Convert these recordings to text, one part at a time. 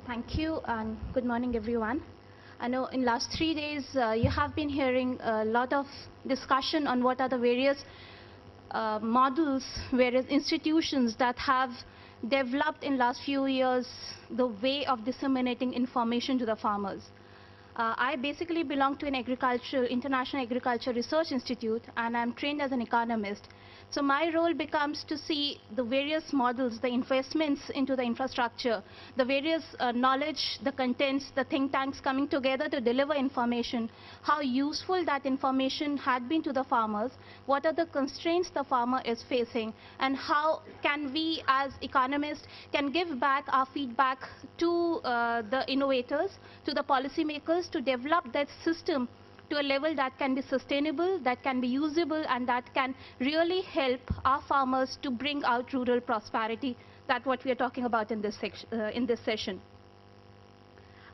Thank you and good morning everyone. I know in last 3 days you have been hearing a lot of discussion on what are the various models, various institutions that have developed in last few years the way of disseminating information to the farmers. I basically belong to an International Agriculture Research Institute, and I'm trained as an economist. So my role becomes to see the various models, the investments into the infrastructure, the various knowledge, the contents, the think tanks coming together to deliver information, how useful that information had been to the farmers, what are the constraints the farmer is facing, and how can we as economists can give back our feedback to the innovators, to the policymakers to develop that system to a level that can be sustainable, that can be usable, and that can really help our farmers to bring out rural prosperity. That's what we are talking about in this session.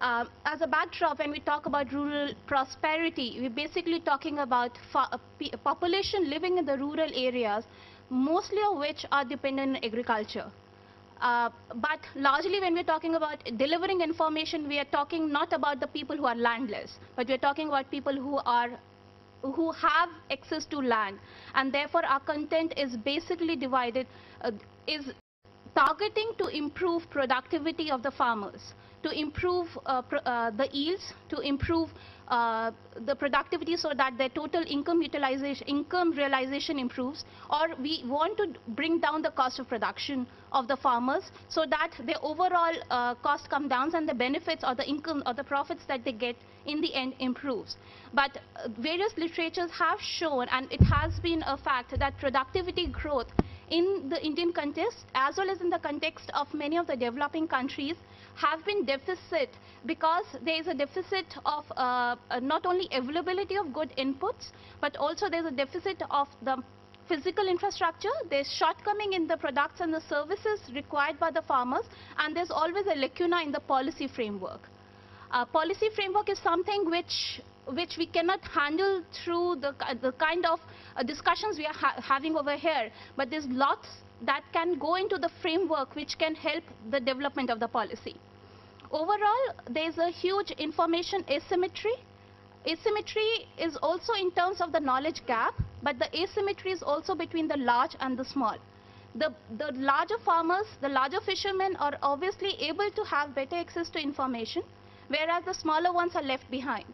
As a backdrop, when we talk about rural prosperity, we're basically talking about a population living in the rural areas, mostly of which are dependent on agriculture. But largely when we're talking about delivering information, we are talking not about the people who are landless, but we're talking about people who have access to land. And therefore our content is basically divided, is targeting to improve productivity of the farmers, to improve the yields, to improve the productivity so that their total income realization improves, or we want to bring down the cost of production of the farmers so that the overall cost comes down and the benefits or the income or the profits that they get in the end improves. But various literatures have shown, and it has been a fact, that productivity growth in the Indian context as well as in the context of many of the developing countries have been deficit because there is a deficit of not only availability of good inputs, but also there's a deficit of the physical infrastructure, there's shortcoming in the products and the services required by the farmers, and there's always a lacuna in the policy framework. Policy framework is something which we cannot handle through the kind of discussions we are having over here, but there's lots that can go into the framework which can help the development of the policy. Overall, there's a huge information asymmetry. Asymmetry is also in terms of the knowledge gap, but the asymmetry is also between the large and the small. The larger farmers, the larger fishermen are obviously able to have better access to information, whereas the smaller ones are left behind.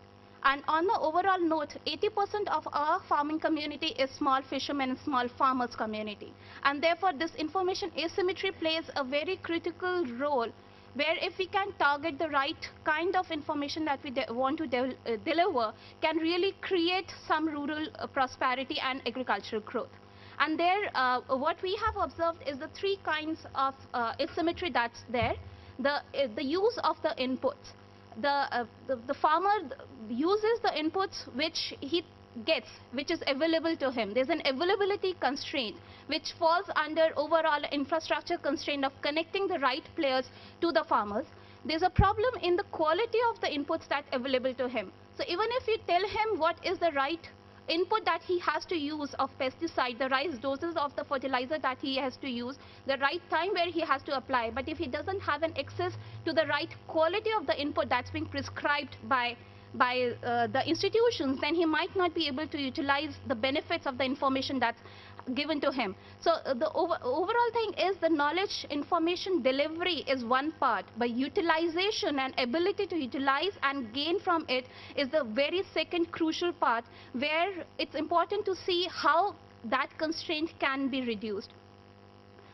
And on the overall note, 80% of our farming community is small fishermen and small farmers community. And therefore, this information asymmetry plays a very critical role, where if we can target the right kind of information that we want to deliver, can really create some rural prosperity and agricultural growth. And there, what we have observed is the three kinds of asymmetry that's there. The use of the inputs. The farmer uses the inputs which he gets, which is available to him. There's an availability constraint which falls under overall infrastructure constraint of connecting the right players to the farmers. There's a problem in the quality of the inputs that are available to him. So even if you tell him what is the right input that he has to use of pesticide, the right doses of the fertilizer that he has to use, the right time where he has to apply, but if he doesn't have an access to the right quality of the input that's being prescribed by the institutions, then he might not be able to utilize the benefits of the information that's given to him. So the overall thing is the knowledge information delivery is one part, but utilization and ability to utilize and gain from it is the very second crucial part, where it's important to see how that constraint can be reduced.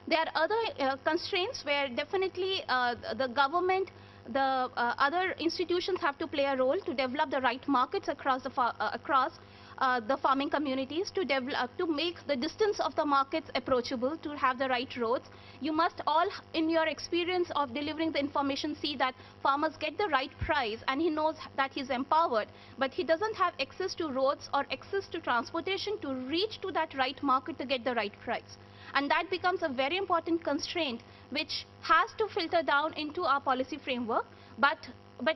There are other constraints where definitely the government, the other institutions have to play a role to develop the right markets across the farming communities, to make the distance of the markets approachable, to have the right roads. You must all, in your experience of delivering the information, see that farmers get the right price and he knows that he's empowered, but he doesn't have access to roads or access to transportation to reach to that right market to get the right price. And that becomes a very important constraint which has to filter down into our policy framework, but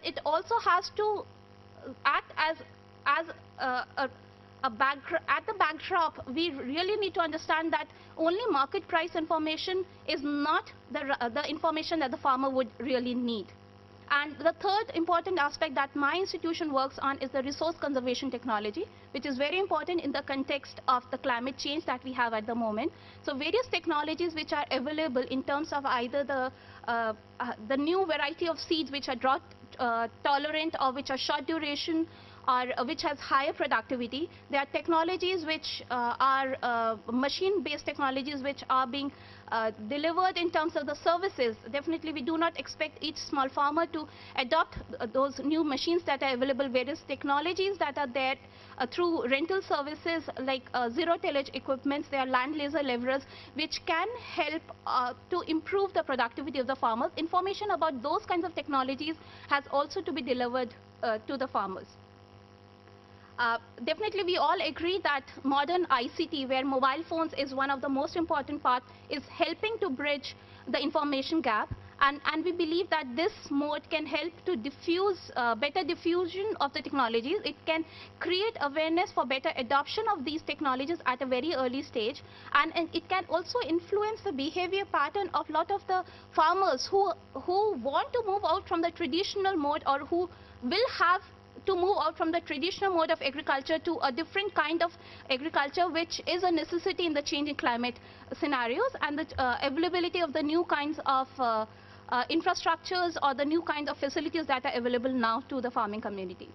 it also has to act as at the backdrop. We really need to understand that only market price information is not the information that the farmer would really need. And the third important aspect that my institution works on is the resource conservation technology, which is very important in the context of the climate change that we have at the moment. So various technologies which are available in terms of either the new variety of seeds which are drought tolerant or which are short duration or which has higher productivity. There are technologies which are machine-based technologies which are being delivered in terms of the services. Definitely we do not expect each small farmer to adopt those new machines that are available, various technologies that are there through rental services like zero-tillage equipments. There are land laser levelers which can help to improve the productivity of the farmers. Information about those kinds of technologies has also to be delivered to the farmers. Definitely we all agree that modern ICT, where mobile phones is one of the most important parts, is helping to bridge the information gap, and we believe that this mode can help to diffuse, better diffusion of the technologies. It can create awareness for better adoption of these technologies at a very early stage, and it can also influence the behavior pattern of a lot of the farmers who want to move out from the traditional mode, or who will have to move out from the traditional mode of agriculture to a different kind of agriculture, which is a necessity in the changing climate scenarios, and the availability of the new kinds of infrastructures or the new kinds of facilities that are available now to the farming community.